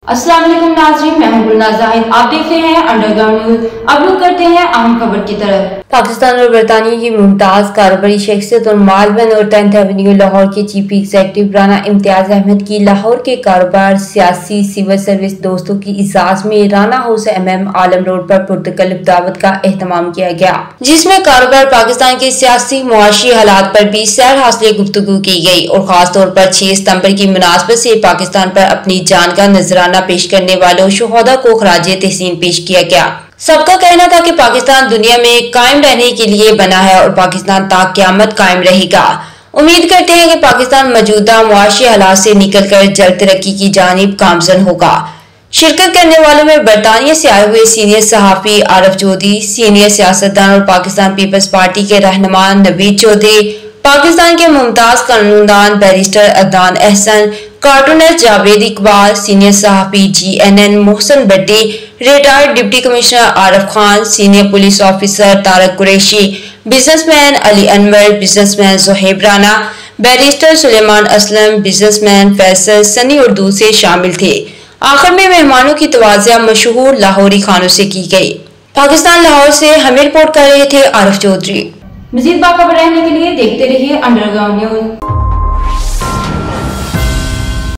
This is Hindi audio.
अस्सलाम वालेकुम नाज़रीन, मैं हूं गुलनाज़ ज़ाहिद। आप देख रहे हैं अंडरग्राउंड न्यूज। अब लोग करते हैं अहम खबर की तरफ। पाकिस्तान और बरतानिया की मुमताज कारोबारी शख्सियत और मालवन और 10th एवेन्यू लाहौर के चीफ एग्जीक्यूटिव राना इम्तियाज अहमद की लाहौर के कारोबार, सियासी, सिविल सर्विस दोस्तों की इजाज़त में राना हाउस MM आलम रोड पर पुरतकल्लुफ़ दावत का एहतमाम किया गया, जिसमें कारोबार पाकिस्तान के सियासी मुआशी हालात पर भी सैर हासिल गुफ्तगू की गई और खास तौर पर 6 सितंबर की मुनासबत से पाकिस्तान पर अपनी जान का नजराना पेश करने वालों शुहदा को खराजे तहसीन पेश किया गया। सबका कहना था कि पाकिस्तान दुनिया में कायम रहने के लिए बना है और पाकिस्तान तक क़यामत कायम रहेगा। उम्मीद करते हैं कि पाकिस्तान मौजूदा मुआशी हालात से निकलकर जल्द तरक्की की जानिब गामजन होगा। शिरकत करने वालों में बरतानिया से आए हुए सीनियर सहाफी आरिफ चौधरी, सीनियर सियासतदान और पाकिस्तान पीपल्स पार्टी के रहनुमा नवीद चौधरी, पाकिस्तान के मुमताज कानूनदान barrister Adnan Ahsan, cartoonist Javed Iqbal, senior सहाफी GNN Mohsin Bhatti, retired deputy commissioner Arif Khan, senior police officer Tariq Qureshi, businessman Ali Anwar, businessman Zohaib Rana, barrister Suleman Aslam, businessman Faisal Sunny और दूसरे शामिल थे। आखिर में मेहमानों की तवाज़िया मशहूर लाहौरी खानों से की गई। पाकिस्तान लाहौर से हमें रिपोर्ट कर रहे थे आरिफ चौधरी। मज़ीद बाखबर रहने के लिए देखते रहिए अंडरग्राउंड न्यूज।